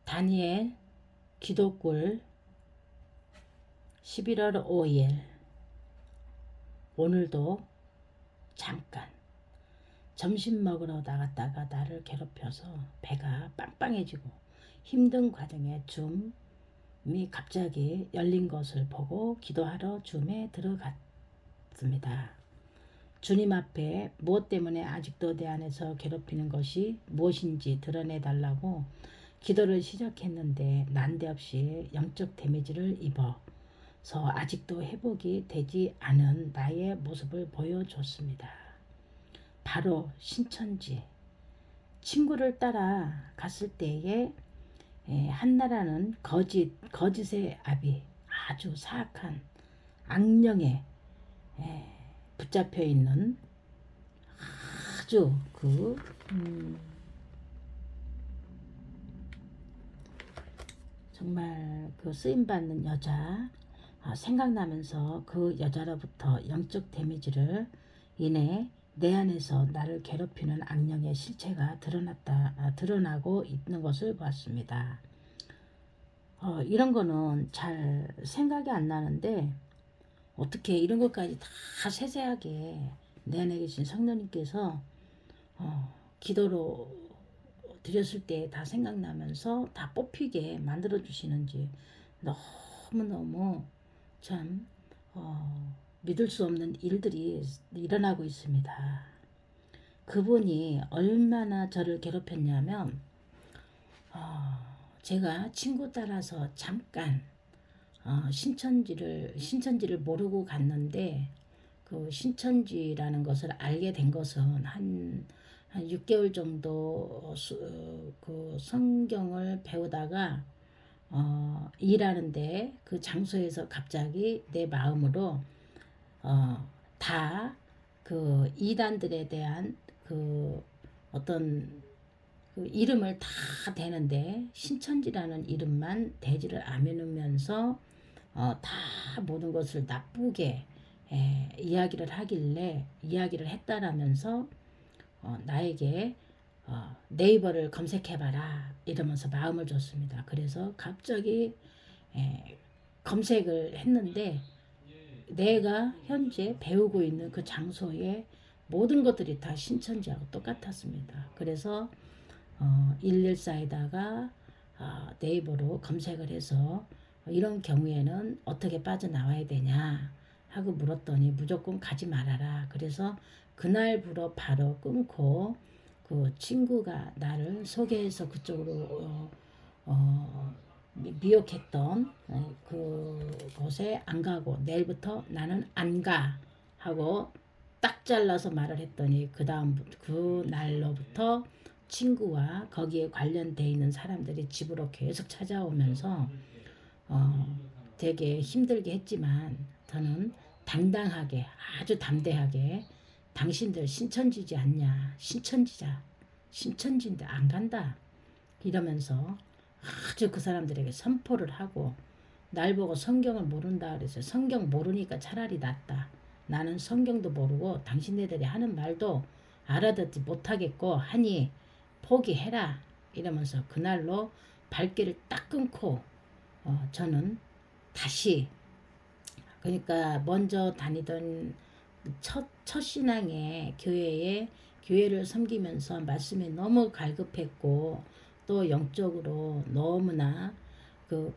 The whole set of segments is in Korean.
다니엘 기도꿀 11월 5일. 오늘도 잠깐 점심 먹으러 나갔다가 나를 괴롭혀서 배가 빵빵해지고 힘든 과정에 줌이 갑자기 열린 것을 보고 기도하러 줌에 들어갔습니다. 주님 앞에 무엇 때문에 아직도 내 안에서 괴롭히는 것이 무엇인지 드러내달라고 기도를 시작했는데 난데없이 영적 데미지를 입어서 아직도 회복이 되지 않은 나의 모습을 보여줬습니다. 바로 신천지. 친구를 따라 갔을 때에 한나라는 거짓의 아비, 아주 사악한 악령에 붙잡혀 있는 아주 정말 쓰임받는 여자 생각나면서 그 여자로부터 영적 데미지를 인해 내 안에서 나를 괴롭히는 악령의 실체가 드러나고 있는 것을 보았습니다. 이런 거는 잘 생각이 안 나는데 어떻게 이런 것까지 다 세세하게 내 안에 계신 성령님께서 기도로 드렸을 때 다 생각나면서 다 뽑히게 만들어 주시는지 너무너무 참 믿을 수 없는 일들이 일어나고 있습니다. 그분이 얼마나 저를 괴롭혔냐면 제가 친구 따라서 잠깐 신천지를 모르고 갔는데 그 신천지라는 것을 알게 된 것은 한 6개월 정도 그 성경을 배우다가 일하는데 그 장소에서 갑자기 내 마음으로 다 그 이단들에 대한 그 어떤 그 이름을 다 대는데 신천지라는 이름만 대지를 않으면서 다 모든 것을 나쁘게 이야기를 했다라면서 나에게 네이버를 검색해봐라 이러면서 마음을 줬습니다. 그래서 갑자기 검색을 했는데 내가 현재 배우고 있는 그 장소의 모든 것들이 다 신천지하고 똑같았습니다. 그래서 114에다가 네이버로 검색을 해서 이런 경우에는 어떻게 빠져나와야 되냐 하고 물었더니 무조건 가지 말아라. 그래서 그날부로 바로 끊고 그 친구가 나를 소개해서 그쪽으로 미혹했던 그곳에 안 가고 내일부터 나는 안 가 하고 딱 잘라서 말을 했더니 그 날로부터 친구와 거기에 관련돼 있는 사람들이 집으로 계속 찾아오면서 되게 힘들게 했지만 저는 당당하게 아주 담대하게 당신들 신천지지 않냐, 신천지인데 안 간다 이러면서 아주 그 사람들에게 선포를 하고 날 보고 성경을 모른다 그래서 성경 모르니까 차라리 낫다. 나는 성경도 모르고 당신네들이 하는 말도 알아듣지 못하겠고 하니 포기해라 이러면서 그날로 발길을 딱 끊고 저는 다시 그러니까 먼저 다니던 첫 신앙의 교회를 섬기면서 말씀이 너무 갈급했고 또 영적으로 너무나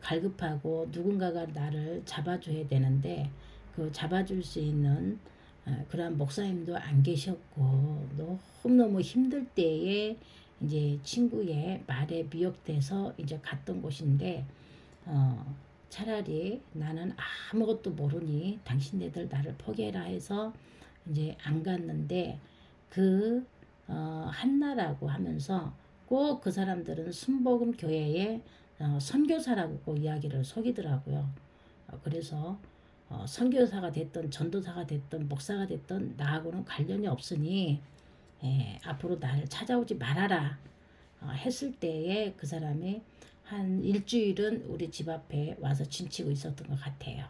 갈급하고 누군가가 나를 잡아줘야 되는데 그 잡아줄 수 있는 그러한 목사님도 안 계셨고 너무너무 힘들 때에 이제 친구의 말에 미혹돼서 이제 갔던 곳인데 차라리 나는 아무것도 모르니 당신네들 나를 포기해라 해서 이제 안 갔는데 한나라고 하면서 꼭 그 사람들은 순복음 교회의 선교사라고 꼭 이야기를 속이더라고요. 그래서 선교사가 됐든 전도사가 됐든 목사가 됐든 나하고는 관련이 없으니 앞으로 나를 찾아오지 말아라 했을 때에 그 사람이 한 일주일은 우리 집 앞에 와서 진치고 있었던 것 같아요.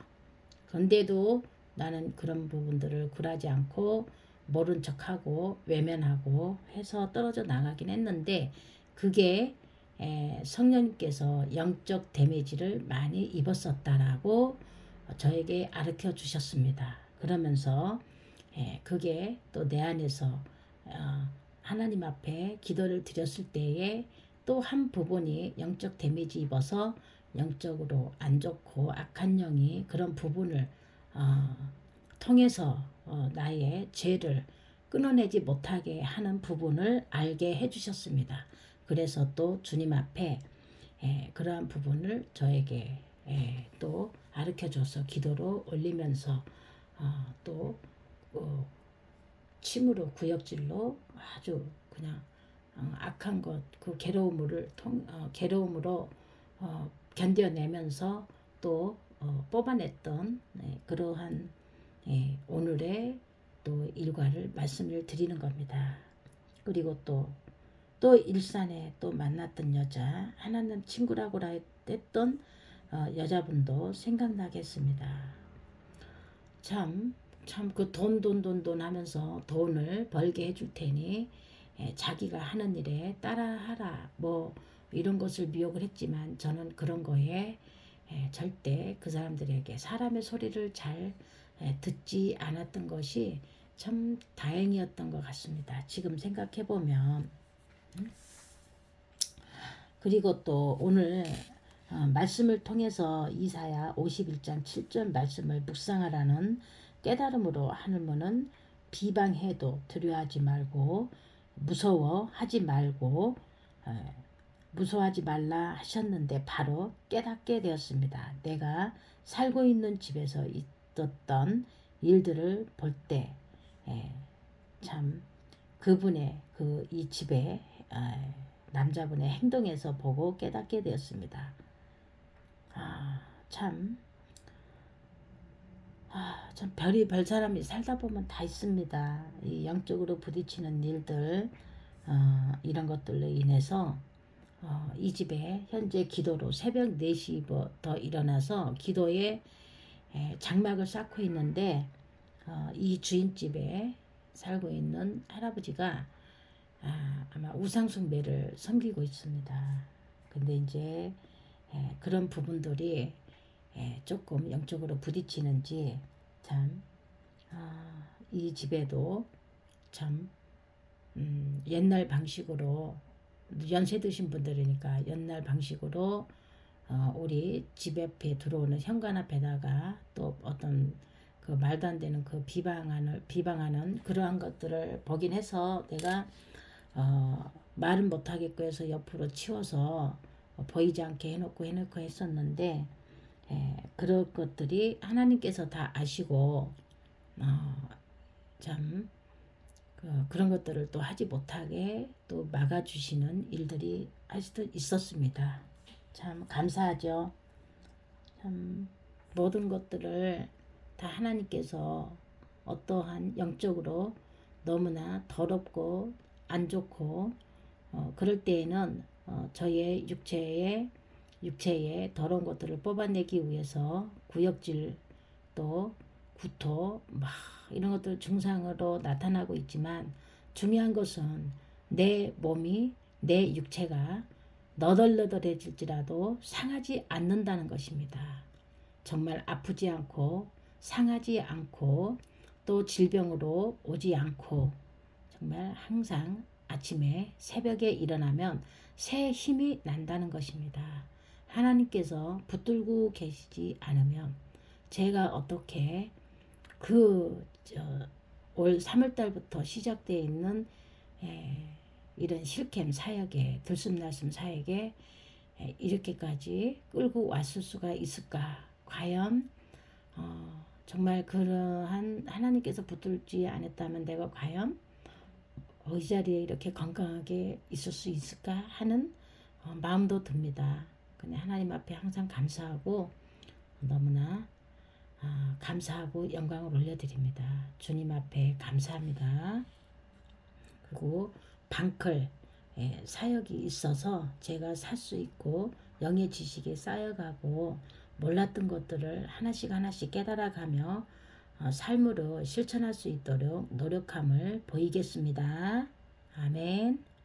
그런데도 나는 그런 부분들을 굴하지 않고 모른 척하고 외면하고 해서 떨어져 나가긴 했는데 그게 성령님께서 영적 데미지를 많이 입었었다라고 저에게 가르쳐 주셨습니다. 그러면서 그게 또 내 안에서 하나님 앞에 기도를 드렸을 때에 또 한 부분이 영적 데미지 입어서 영적으로 안 좋고 악한 영이 그런 부분을 어, 통해서 나의 죄를 끊어내지 못하게 하는 부분을 알게 해주셨습니다. 그래서 또 주님 앞에 그러한 부분을 저에게 또 가르쳐줘서 기도로 올리면서 또 침으로 구역질로 아주 그냥 악한 것 그 괴로움으로 견뎌내면서 또 뽑아냈던 그러한 오늘의 또 일과를 말씀을 드리는 겁니다. 그리고 또 일산에 또 만났던 여자 하나님 친구라고 했던 여자분도 생각나겠습니다. 참 그 돈 하면서 돈을 벌게 해줄 테니 자기가 하는 일에 따라하라 뭐 이런 것을 미혹을 했지만 저는 그런 거에 절대 그 사람들에게 사람의 소리를 잘 듣지 않았던 것이 참 다행이었던 것 같습니다. 지금 생각해 보면. 그리고 또 오늘 말씀을 통해서 이사야 51장 7절 말씀을 묵상하라는 깨달음으로 하늘문은 비방해도 두려워하지 말고 무서워하지 말고 무서워하지 말라 하셨는데 바로 깨닫게 되었습니다. 내가 살고 있는 집에서 있었던 일들을 볼 때 참 그분의 이 집에 남자분의 행동에서 보고 깨닫게 되었습니다. 참 별 사람이 살다 보면 다 있습니다. 이 영적으로 부딪히는 일들 이런 것들로 인해서 이 집에 현재 기도로 새벽 4시부터 일어나서 기도에 장막을 쌓고 있는데 이 주인집에 살고 있는 할아버지가 아마 우상숭배를 섬기고 있습니다. 근데 이제 그런 부분들이 조금 영적으로 부딪히는지 참 이 집에도 참 옛날 방식으로 연세 드신 분들이니까 옛날 방식으로 우리 집 앞에 들어오는 현관 앞에다가 또 어떤 그 말도 안 되는 그 비방하는 그러한 것들을 보긴 해서 내가 말은 못하겠고 해서 옆으로 치워서 보이지 않게 해놓고 했었는데 그런 것들이 하나님께서 다 아시고 참 그런 것들을 또 하지 못하게 또 막아주시는 일들이 아직도 있었습니다. 참 감사하죠. 참 모든 것들을 다 하나님께서 어떠한 영적으로 너무나 더럽고 안 좋고 그럴 때에는 저의 육체의 더러운 것들을 뽑아내기 위해서 구역질 또 구토 막 이런 것들 증상으로 나타나고 있지만 중요한 것은 내 몸이 내 육체가 너덜너덜해질지라도 상하지 않는다는 것입니다. 정말 아프지 않고 상하지 않고 또 질병으로 오지 않고 정말 항상 아침에 새벽에 일어나면 새 힘이 난다는 것입니다. 하나님께서 붙들고 계시지 않으면 제가 어떻게 올 3월달부터 시작되어 있는 이런 실캠 사역에 들숨날숨 사역에 이렇게까지 끌고 왔을 수가 있을까? 과연 정말 그러한 하나님께서 붙들지 않았다면 내가 과연 이 자리에 이렇게 건강하게 있을 수 있을까 하는 마음도 듭니다. 근데 하나님 앞에 항상 감사하고 너무나 감사하고 영광을 올려드립니다. 주님 앞에 감사합니다. 그리고 방클 사역이 있어서 제가 살 수 있고 영의 지식이 쌓여가고 몰랐던 것들을 하나씩 깨달아가며 삶으로 실천할 수 있도록 노력함을 보이겠습니다. 아멘.